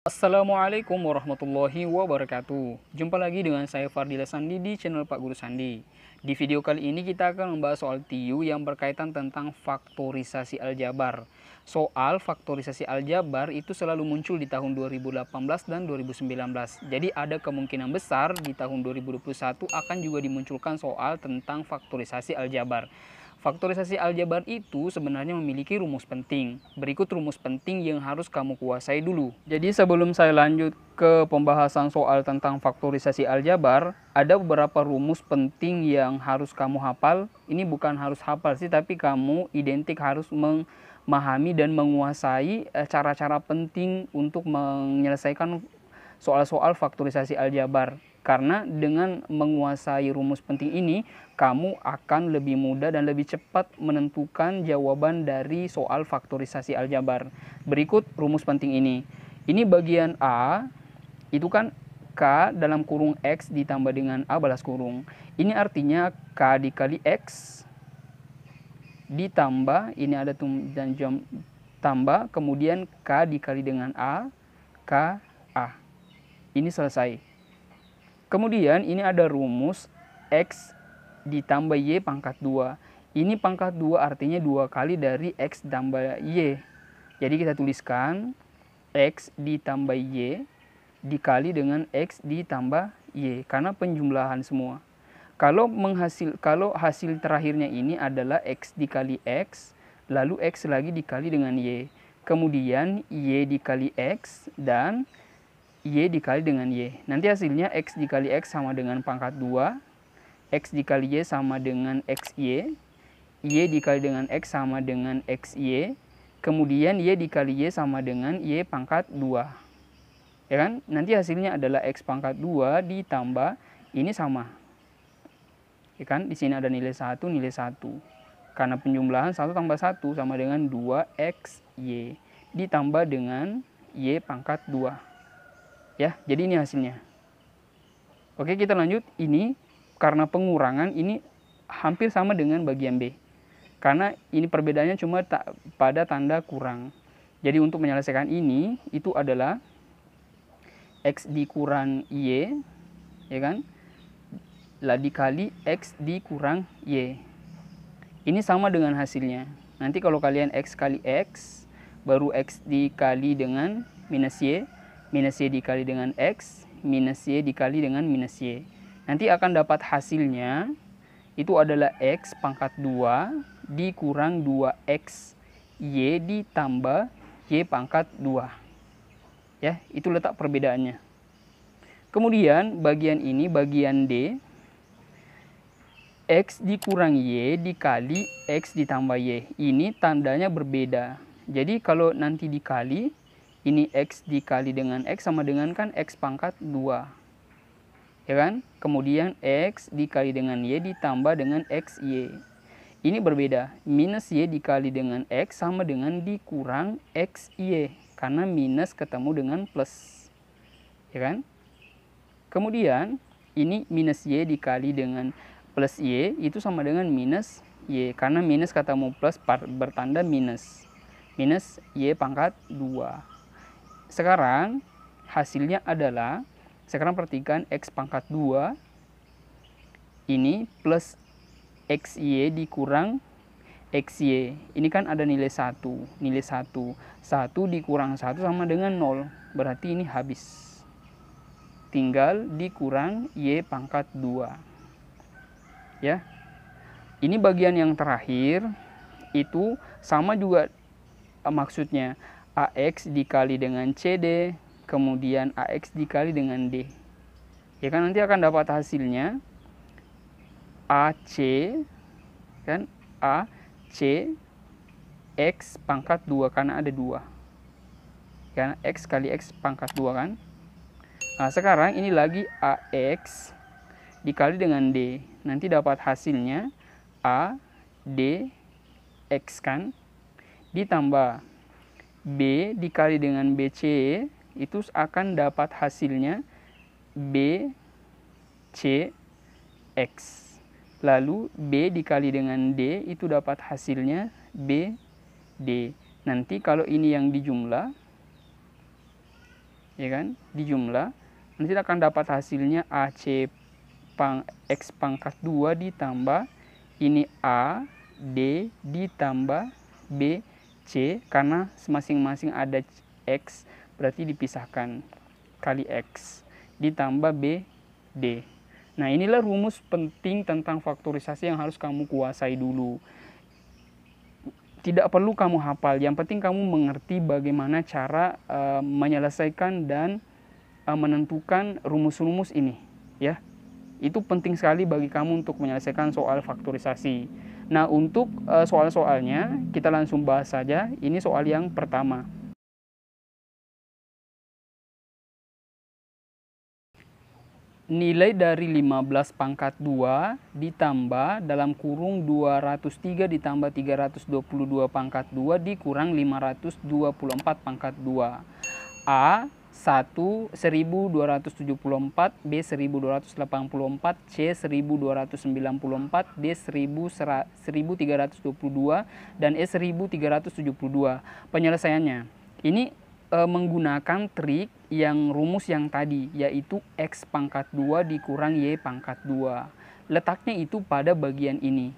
Assalamualaikum warahmatullahi wabarakatuh. Jumpa lagi dengan saya Fardila Sandi di channel Pak Guru Sandi. Di video kali ini kita akan membahas soal TIU yang berkaitan tentang faktorisasi aljabar. Soal faktorisasi aljabar itu selalu muncul di tahun 2018 dan 2019. Jadi ada kemungkinan besar di tahun 2021 akan juga dimunculkan soal tentang faktorisasi aljabar. Faktorisasi aljabar itu sebenarnya memiliki rumus penting. Berikut rumus penting yang harus kamu kuasai dulu. Jadi sebelum saya lanjut ke pembahasan soal tentang faktorisasi aljabar, ada beberapa rumus penting yang harus kamu hafal. Ini bukan harus hafal sih, tapi kamu identik harus memahami dan menguasai cara-cara penting untuk menyelesaikan soal-soal faktorisasi aljabar. Karena dengan menguasai rumus penting ini, kamu akan lebih mudah dan lebih cepat menentukan jawaban dari soal faktorisasi aljabar. Berikut rumus penting ini. Ini bagian A, itu kan K dalam kurung X ditambah dengan A balas kurung. Ini artinya K dikali X ditambah, ini ada dan jam tambah, kemudian K dikali dengan A, K, A. Ini selesai. Kemudian ini ada rumus X ditambah Y pangkat 2. Ini pangkat 2 artinya 2 kali dari X tambah Y. Jadi kita tuliskan X ditambah Y dikali dengan X ditambah Y. Karena penjumlahan semua. Kalau hasil terakhirnya ini adalah X dikali X, lalu X lagi dikali dengan Y. Kemudian Y dikali X dan Y dikali dengan Y. Nanti hasilnya X dikali X sama dengan pangkat 2. X dikali Y sama dengan XY. Y dikali dengan X sama dengan XY. Kemudian Y dikali Y sama dengan Y pangkat 2. Ya kan? Nanti hasilnya adalah X pangkat 2 ditambah ini sama. Ya kan? Di sini ada nilai 1, nilai 1. Karena penjumlahan 1 tambah 1 sama dengan 2XY. Ditambah dengan Y pangkat 2. Ya, jadi ini hasilnya. Oke, kita lanjut. Ini karena pengurangan ini hampir sama dengan bagian B. Karena ini perbedaannya cuma pada tanda kurang. Jadi untuk menyelesaikan ini itu adalah X dikurang Y, ya kan? Lah dikali X dikurang Y. Ini sama dengan hasilnya. Nanti kalau kalian X kali X, baru X dikali dengan minus Y, minus Y dikali dengan X, minus Y dikali dengan minus Y. Nanti akan dapat hasilnya, itu adalah X pangkat 2 dikurang 2X Y ditambah Y pangkat 2. Ya, itu letak perbedaannya. Kemudian bagian ini, bagian D, X dikurang Y dikali X ditambah Y. Ini tandanya berbeda. Jadi kalau nanti dikali, ini X dikali dengan X sama dengan kan X pangkat 2. Ya kan? Kemudian X dikali dengan Y ditambah dengan XY. Ini berbeda. Minus Y dikali dengan X sama dengan dikurang XY. Karena minus ketemu dengan plus. Ya kan? Kemudian ini minus Y dikali dengan plus Y itu sama dengan minus Y. Karena minus ketemu plus bertanda minus. Minus Y pangkat 2. Sekarang hasilnya adalah, sekarang perhatikan X pangkat 2 ini plus XY dikurang XY. Ini kan ada nilai 1, nilai 1. 1 dikurang 1 sama dengan 0. Berarti ini habis. Tinggal dikurang Y pangkat 2. Ya. Ini bagian yang terakhir itu sama juga maksudnya. AX dikali dengan CD, kemudian AX dikali dengan D. Ya kan, nanti akan dapat hasilnya AC, kan, AC X pangkat 2, karena ada 2. Karena X kali X pangkat 2 kan. Nah, sekarang ini lagi AX dikali dengan D. Nanti dapat hasilnya A, D, X kan. Ditambah B dikali dengan BC, itu akan dapat hasilnya B, C, X. Lalu B dikali dengan D, itu dapat hasilnya B, D. Nanti kalau ini yang dijumlah, ya kan, dijumlah, nanti akan dapat hasilnya AC X pangkat 2 ditambah ini A, D ditambah B, C, karena masing-masing ada X, berarti dipisahkan, kali X ditambah B, D. Nah, inilah rumus penting tentang faktorisasi yang harus kamu kuasai dulu. Tidak perlu kamu hafal, yang penting kamu mengerti bagaimana cara menyelesaikan dan menentukan rumus-rumus ini, ya. Itu penting sekali bagi kamu untuk menyelesaikan soal faktorisasi. Nah, untuk soal-soalnya kita langsung bahas saja. Ini soal yang pertama. Nilai dari 15 pangkat 2 ditambah dalam kurung 203 ditambah 322 pangkat 2 dikurang 524 pangkat 2. A 1 1274, B 1284, C 1294, D 1322, dan E 1372. Penyelesaiannya. Ini menggunakan trik yang rumus yang tadi, yaitu X pangkat 2 dikurang Y pangkat 2. Letaknya itu pada bagian ini,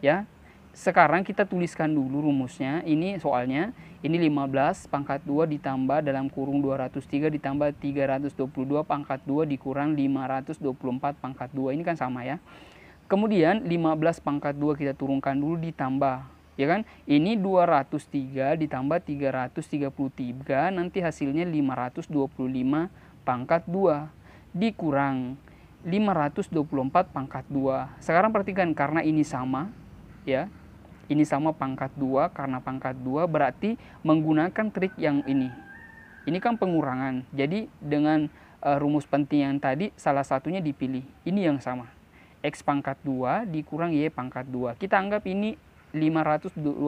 ya. Sekarang kita tuliskan dulu rumusnya. Ini soalnya, ini 15 pangkat 2 ditambah dalam kurung 203 ditambah 322 pangkat 2 dikurang 524 pangkat 2. Ini kan sama, ya. Kemudian 15 pangkat 2 kita turunkan dulu ditambah, ya kan? Ini 203 ditambah 333, nanti hasilnya 525 pangkat 2 dikurang 524 pangkat 2. Sekarang perhatikan, karena ini sama, ya. Ini sama pangkat 2, karena pangkat 2 berarti menggunakan trik yang ini. Ini kan pengurangan. Jadi dengan rumus penting yang tadi salah satunya dipilih. Ini yang sama. X pangkat 2 dikurang Y pangkat 2. Kita anggap ini 525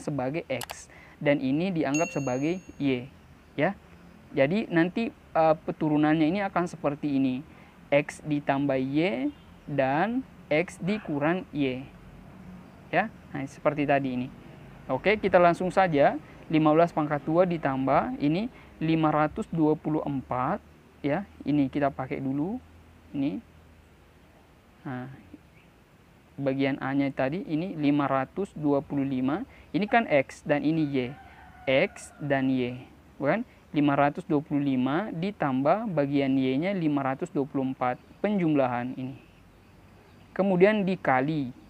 sebagai X dan ini dianggap sebagai Y, ya. Jadi nanti turunannya ini akan seperti ini. X ditambah Y dan X dikurang Y, ya. Nah, seperti tadi ini. Oke, kita langsung saja. 15 pangkat 2 ditambah ini 524, ya. Ini kita pakai dulu ini. Nah, bagian A-nya tadi ini 525. Ini kan X dan ini Y. X dan Y, bukan? 525 ditambah bagian Y-nya 524. Penjumlahan ini. Kemudian dikali.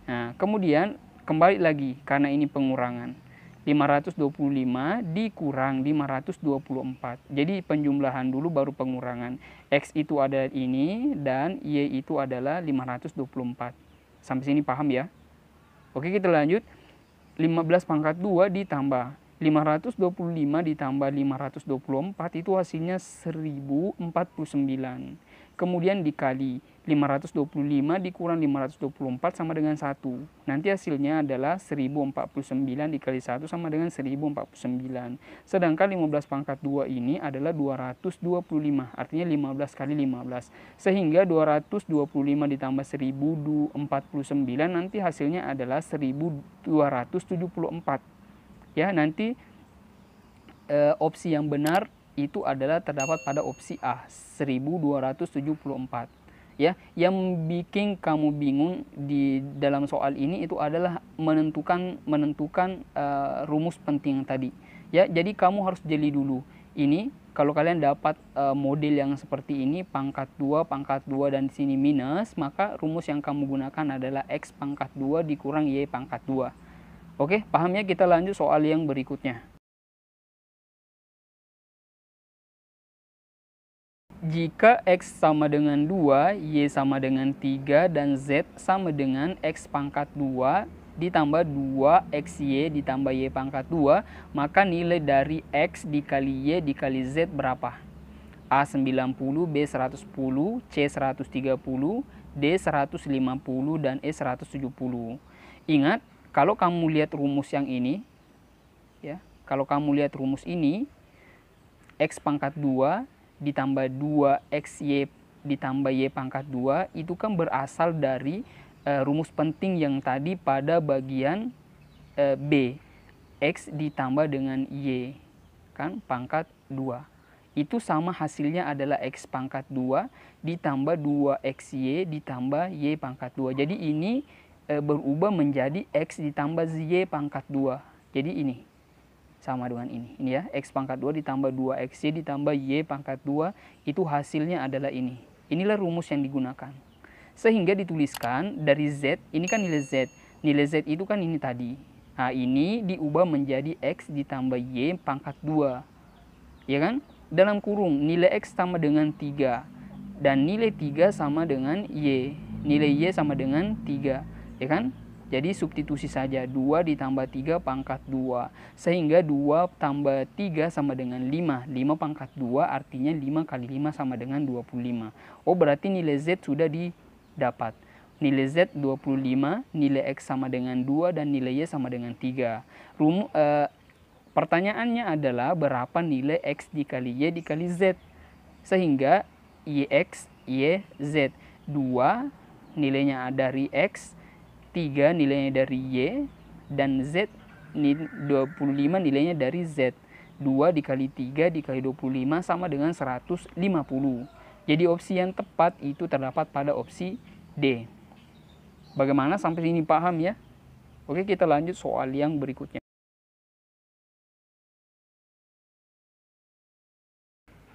Nah, kemudian kembali lagi karena ini pengurangan. 525 dikurang 524. Jadi penjumlahan dulu baru pengurangan. X itu ada ini dan Y itu adalah 524. Sampai sini paham, ya? Oke, kita lanjut. 15 pangkat 2 ditambah 525 ditambah 524 itu hasilnya 1049. Kemudian dikali 525 dikurang 524 sama dengan 1. Nanti hasilnya adalah 1049 dikali 1 sama dengan 1049. Sedangkan 15 pangkat 2 ini adalah 225. Artinya 15 kali 15. Sehingga 225 ditambah 1049 nanti hasilnya adalah 1274. Ya, nanti opsi yang benar itu adalah terdapat pada opsi A, 1274. Ya, yang bikin kamu bingung di dalam soal ini itu adalah menentukan rumus penting tadi. Ya, jadi kamu harus jeli dulu. Ini kalau kalian dapat model yang seperti ini pangkat 2 dan di sini minus, maka rumus yang kamu gunakan adalah X pangkat 2 dikurang Y pangkat 2. Oke, paham ya? Kita lanjut soal yang berikutnya. Jika X sama dengan 2, Y sama dengan 3, dan Z sama dengan X pangkat 2 ditambah 2XY ditambah Y pangkat 2, maka nilai dari X dikali Y dikali Z berapa? A 90, B 110, C 130, D 150, dan E 170. Ingat, kalau kamu lihat rumus yang ini, ya, kalau kamu lihat rumus ini, X pangkat 2 ditambah 2XY ditambah Y pangkat 2 itu kan berasal dari rumus penting yang tadi pada bagian B. X ditambah dengan Y kan pangkat 2. itu sama hasilnya adalah X pangkat 2 ditambah 2XY ditambah Y pangkat 2. Jadi ini berubah menjadi X ditambah Y pangkat 2. Jadi ini sama dengan ini ya, X pangkat 2 ditambah 2XY ditambah Y pangkat 2, itu hasilnya adalah ini. Inilah rumus yang digunakan. Sehingga dituliskan dari Z, ini kan nilai Z. Nilai Z itu kan ini tadi. Nah, ini diubah menjadi X ditambah Y pangkat 2. Ya kan? Dalam kurung, nilai X sama dengan 3. Dan nilai 3 sama dengan Y. Nilai Y sama dengan 3. Ya kan? Jadi substitusi saja. 2 ditambah 3 pangkat 2. Sehingga 2 tambah 3 sama dengan 5. 5 pangkat 2 artinya 5 kali 5 sama dengan 25. Oh, berarti nilai Z sudah didapat. Nilai Z 25, nilai X sama dengan 2, dan nilai Y sama dengan 3. Pertanyaannya adalah berapa nilai X dikali Y dikali Z. Sehingga YX, YZ. 2 nilainya dari X, 3 nilainya dari Y, dan Z 25 nilainya dari Z. 2 dikali 3 dikali 25 sama dengan 150. Jadi opsi yang tepat itu terdapat pada opsi D. Bagaimana sampai sini paham ya? Oke, kita lanjut soal yang berikutnya.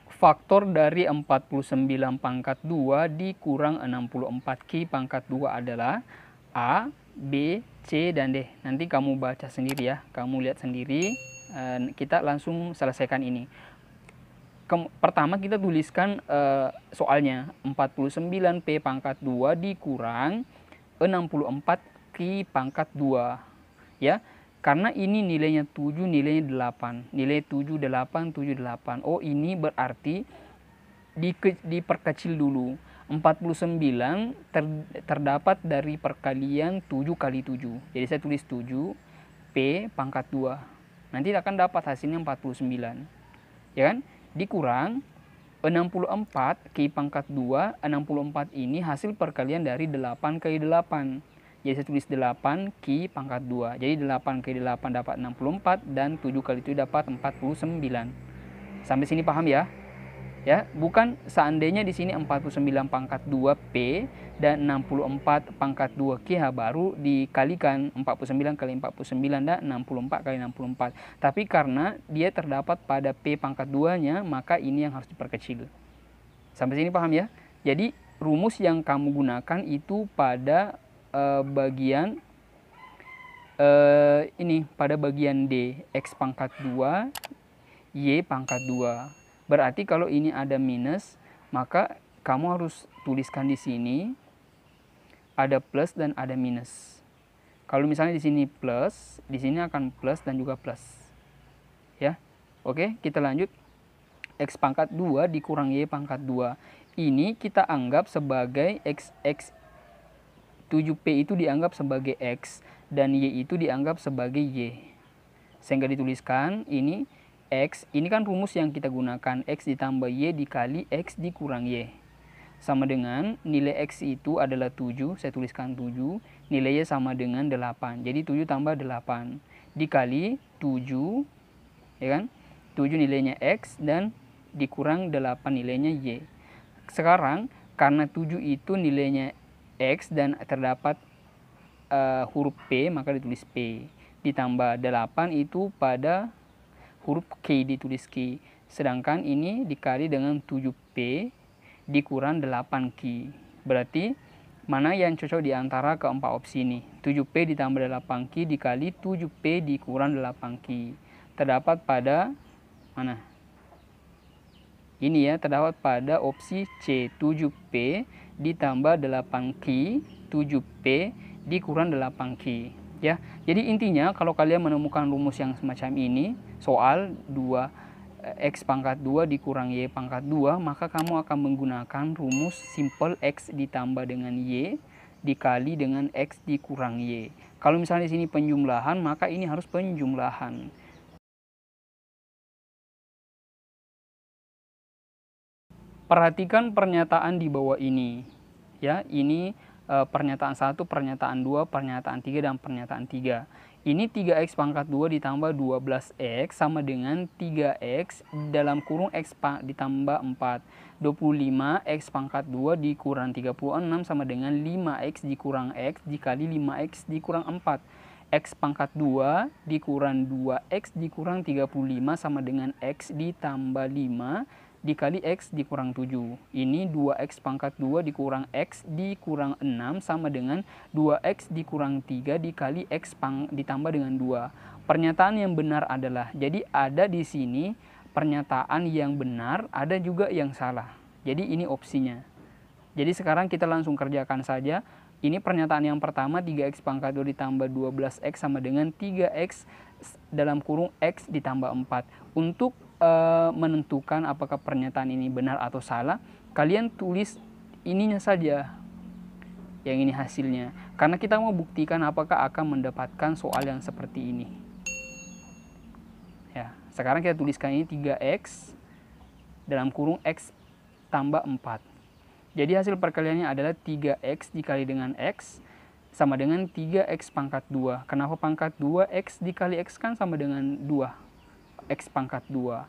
Faktor dari 49 pangkat 2 dikurang 64 Q pangkat 2 adalah A, B, C, dan D. Nanti kamu baca sendiri ya, kamu lihat sendiri. Kita langsung selesaikan ini. Pertama kita tuliskan soalnya 49 P pangkat 2 dikurang 64 Q pangkat 2. Ya, karena ini nilainya 7, nilainya 8. Nilai 7, 8, 7, 8. Oh, ini berarti diperkecil dulu. 49 terdapat dari perkalian 7 kali 7. Jadi saya tulis 7 P pangkat 2. Nanti akan dapat hasilnya 49. Ya kan? Dikurang 64 Q pangkat 2. 64 ini hasil perkalian dari 8 kali 8. Jadi saya tulis 8 Q pangkat 2. Jadi 8 kali 8 dapat 64, dan 7 kali 7 dapat 49. Sampai sini paham ya? Ya, bukan seandainya di sini 49 pangkat 2 P dan 64 pangkat 2 Q baru dikalikan 49 kali 49 dan 64 kali 64. Tapi karena dia terdapat pada P pangkat 2-nya, maka ini yang harus diperkecil. Sampai sini paham ya? Jadi rumus yang kamu gunakan itu pada bagian ini, pada bagian D, X pangkat 2 Y pangkat 2. Berarti kalau ini ada minus, maka kamu harus tuliskan di sini ada plus dan ada minus. Kalau misalnya di sini plus, di sini akan plus dan juga plus. Ya. Oke, kita lanjut. X pangkat 2 dikurang Y pangkat 2. Ini kita anggap sebagai X 7P itu dianggap sebagai X dan Y itu dianggap sebagai Y. Sehingga dituliskan ini X, ini kan rumus yang kita gunakan, X ditambah Y dikali X dikurang Y. Sama dengan nilai X itu adalah 7, saya tuliskan 7, nilai Y sama dengan 8. Jadi 7 tambah 8 dikali 7, ya kan? 7 nilainya X dan dikurang 8 nilainya Y. Sekarang karena 7 itu nilainya X dan terdapat huruf P, maka ditulis P. Ditambah 8 itu pada huruf Q, ditulis Q. Sedangkan ini dikali dengan 7P dikurang 8Q. Berarti mana yang cocok di antara keempat opsi ini? 7P ditambah 8Q dikali 7P dikurang 8Q. Terdapat pada mana? Ini ya, terdapat pada opsi C, 7P ditambah 8Q, 7P dikurang 8Q. Ya, jadi intinya kalau kalian menemukan rumus yang semacam ini, soal 2X pangkat 2 dikurang Y pangkat 2, maka kamu akan menggunakan rumus simple X ditambah dengan Y dikali dengan X dikurang Y. Kalau misalnya di sini penjumlahan, maka ini harus penjumlahan. Perhatikan pernyataan di bawah ini. Ya, ini pernyataan 1, pernyataan 2, pernyataan 3, dan pernyataan 3. Ini 3x pangkat 2 ditambah 12x sama dengan 3x dalam kurung x ditambah 4. 25x pangkat 2 dikurang 36 sama dengan 5x dikurang x dikali 5x dikurang 4. X pangkat 2 dikurang 2x dikurang 35 sama dengan x ditambah 5 dikali x dikurang 7. Ini 2x pangkat 2 dikurang x dikurang 6 sama dengan 2x dikurang 3 dikali x ditambah dengan 2. Pernyataan yang benar adalah, jadi ada di sini pernyataan yang benar, ada juga yang salah. Jadi ini opsinya. Jadi sekarang kita langsung kerjakan saja. Ini pernyataan yang pertama, 3x pangkat 2 ditambah 12x sama dengan 3x dalam kurung x ditambah 4. Untuk menentukan apakah pernyataan ini benar atau salah, kalian tulis ininya saja, yang ini hasilnya, karena kita mau buktikan apakah akan mendapatkan soal yang seperti ini. Ya, sekarang kita tuliskan ini 3x dalam kurung x tambah 4. Jadi hasil perkaliannya adalah 3x dikali dengan x sama dengan 3x pangkat 2. Kenapa pangkat 2? X dikali x kan sama dengan 2. X pangkat 2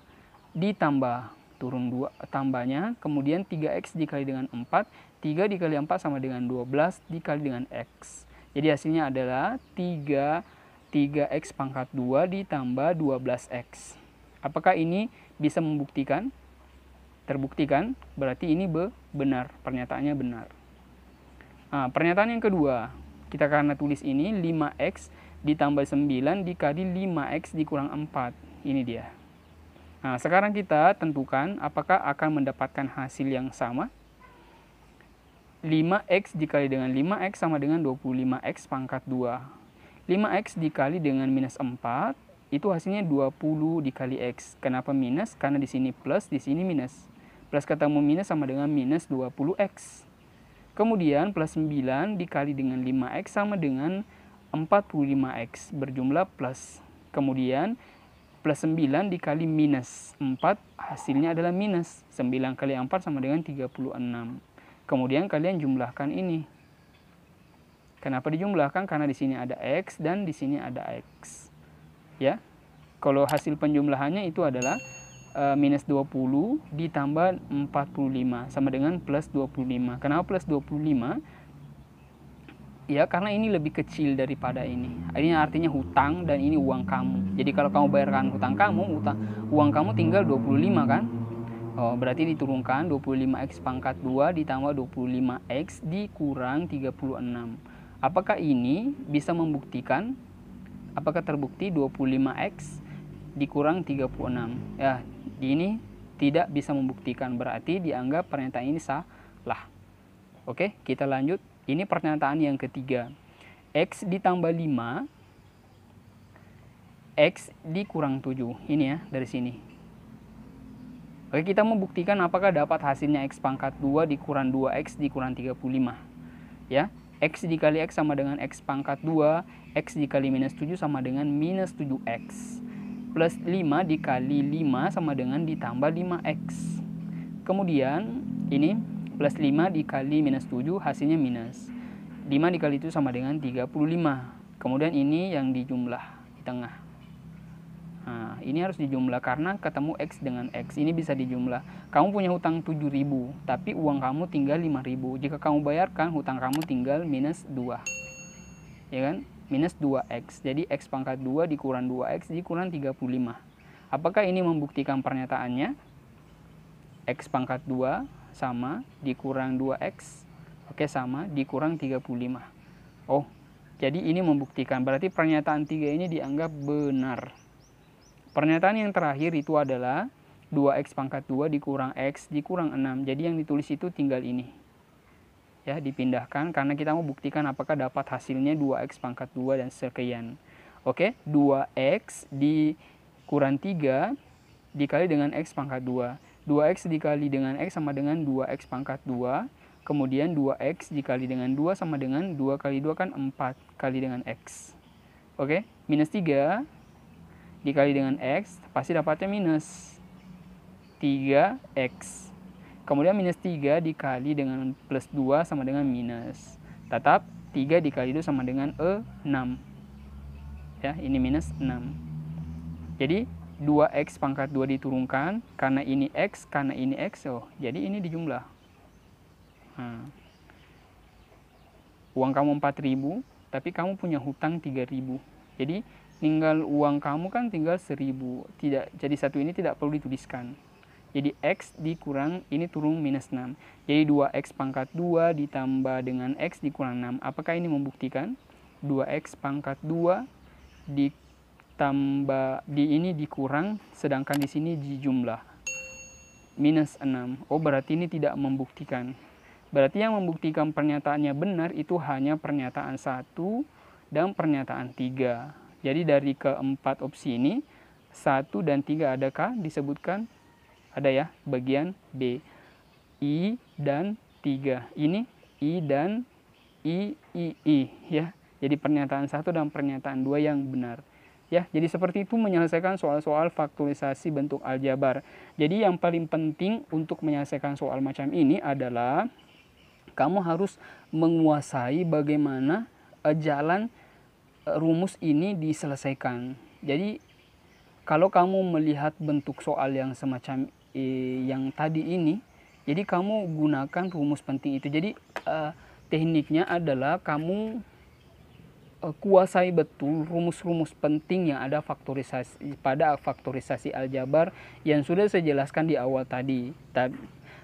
ditambah turun 2 tambahnya, kemudian 3x dikali dengan 4, 3 dikali 4 sama dengan 12 dikali dengan x. Jadi hasilnya adalah 3x pangkat 2 ditambah 12x. Apakah ini bisa membuktikan? Terbuktikan, berarti ini benar, pernyataannya benar. Nah, pernyataan yang kedua, kita karena tulis ini 5x ditambah 9 dikali 5x dikurang 4. Ini dia. Nah, sekarang kita tentukan apakah akan mendapatkan hasil yang sama. 5x dikali dengan 5x sama dengan 25x pangkat 2. 5x dikali dengan minus 4, itu hasilnya 20 dikali x. Kenapa minus? Karena di sini plus, di sini minus. Plus ketemu minus sama dengan minus 20x. Kemudian plus 9 dikali dengan 5x sama dengan 45x, berjumlah plus. Kemudian plus 9 dikali minus 4, hasilnya adalah minus. 9 kali 4 sama dengan 36. Kemudian kalian jumlahkan ini. Kenapa dijumlahkan? Karena di sini ada x dan di sini ada x. Ya. Kalau hasil penjumlahannya itu adalah minus 20 ditambah 45 sama dengan plus 25. Kenapa plus 25? Ya, karena ini lebih kecil daripada ini. Ini artinya hutang dan ini uang kamu. Jadi kalau kamu bayarkan hutang kamu, uang kamu tinggal 25 kan? Oh, berarti diturunkan 25x pangkat 2 ditambah 25x dikurang 36. Apakah ini bisa membuktikan? Apakah terbukti 25x dikurang 36? Ya, ini tidak bisa membuktikan. Berarti dianggap pernyataan ini salah. Oke, kita lanjut. Ini pernyataan yang ketiga. X ditambah 5, X dikurang 7. Ini ya, dari sini. Oke, kita membuktikan apakah dapat hasilnya X pangkat 2 dikurang 2X dikurang 35. Ya, X dikali X sama dengan X pangkat 2, X dikali minus 7 sama dengan minus 7X. Plus 5 dikali 5 sama dengan ditambah 5X. Kemudian, ini plus 5 dikali minus 7 hasilnya minus 5 dikali itu sama dengan 35. Kemudian ini yang dijumlah di tengah. Nah, ini harus dijumlah karena ketemu X dengan X. Ini bisa dijumlah. Kamu punya hutang 7.000, tapi uang kamu tinggal 5.000. Jika kamu bayarkan, hutang kamu tinggal minus 2. Ya kan? Minus 2X. Jadi X pangkat 2 dikurang 2X dikurang 35. Apakah ini membuktikan pernyataannya? X pangkat 2 sama dikurang 2x, oke, sama dikurang 35. Oh, jadi ini membuktikan, berarti pernyataan 3 ini dianggap benar. Pernyataan yang terakhir itu adalah 2x pangkat 2 dikurang x dikurang 6. Jadi yang ditulis itu tinggal ini. Ya, dipindahkan karena kita mau buktikan apakah dapat hasilnya 2x pangkat 2 dan sekian. Oke, 2x dikurang 3 dikali dengan x pangkat 2. 2x dikali dengan x sama dengan 2x pangkat 2. Kemudian 2x dikali dengan 2 sama dengan 2 kali 2 kan 4 kali dengan x. Oke, minus 3 dikali dengan x, pasti dapatnya minus 3x. Kemudian minus 3 dikali dengan plus 2 sama dengan minus. Tetap 3 dikali 2 sama dengan 6. ya, ini minus 6. Jadi 2x pangkat 2 diturunkan, karena ini x, karena ini x, jadi ini dijumlah. Nah, uang kamu 4.000, tapi kamu punya hutang 3.000. Jadi tinggal uang kamu kan tinggal 1.000. Jadi satu ini tidak perlu dituliskan. Jadi x dikurang, ini turun minus 6. Jadi 2x pangkat 2 ditambah dengan x dikurang 6. Apakah ini membuktikan? 2x pangkat 2 ditambah, ini dikurang, sedangkan di sini dijumlah. Minus 6. Oh, berarti ini tidak membuktikan. Berarti yang membuktikan pernyataannya benar itu hanya pernyataan 1 dan pernyataan 3. Jadi dari keempat opsi ini, 1 dan 3 adakah disebutkan? Ada ya, bagian B. I dan 3. Ini I dan I ya. Jadi pernyataan 1 dan pernyataan 2 yang benar. Ya, jadi seperti itu menyelesaikan soal-soal faktorisasi bentuk aljabar. Jadi yang paling penting untuk menyelesaikan soal macam ini adalah kamu harus menguasai bagaimana jalan rumus ini diselesaikan. Jadi kalau kamu melihat bentuk soal yang semacam yang tadi ini, jadi kamu gunakan rumus penting itu. Jadi tekniknya adalah kamu kuasai betul rumus-rumus penting yang ada pada faktorisasi aljabar yang sudah saya jelaskan di awal tadi.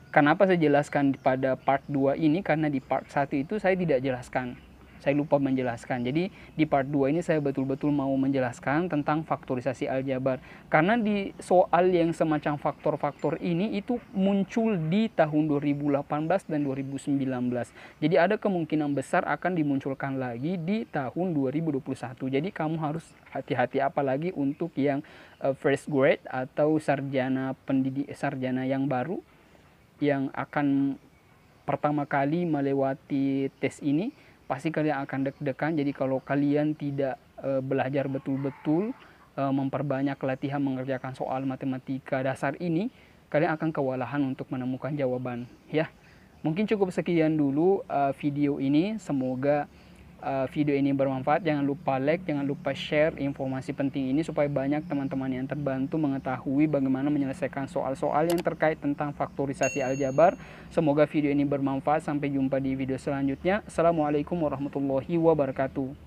Kenapa saya jelaskan pada part 2 ini? Karena di part 1 itu saya tidak jelaskan. Saya lupa menjelaskan. Jadi di part 2 ini saya betul-betul mau menjelaskan tentang faktorisasi aljabar. Karena di soal yang semacam faktor-faktor ini itu muncul di tahun 2018 dan 2019. Jadi ada kemungkinan besar akan dimunculkan lagi di tahun 2021. Jadi kamu harus hati-hati, apalagi untuk yang first grade atau sarjana yang baru yang akan pertama kali melewati tes ini. Pasti kalian akan deg-degan. Jadi kalau kalian tidak belajar betul-betul, memperbanyak latihan mengerjakan soal matematika dasar ini, kalian akan kewalahan untuk menemukan jawaban. Ya, mungkin cukup sekian dulu video ini. Semoga video ini bermanfaat. Jangan lupa like, jangan lupa share informasi penting ini supaya banyak teman-teman yang terbantu mengetahui bagaimana menyelesaikan soal-soal yang terkait tentang faktorisasi aljabar. Semoga video ini bermanfaat. Sampai jumpa di video selanjutnya. Assalamualaikum warahmatullahi wabarakatuh.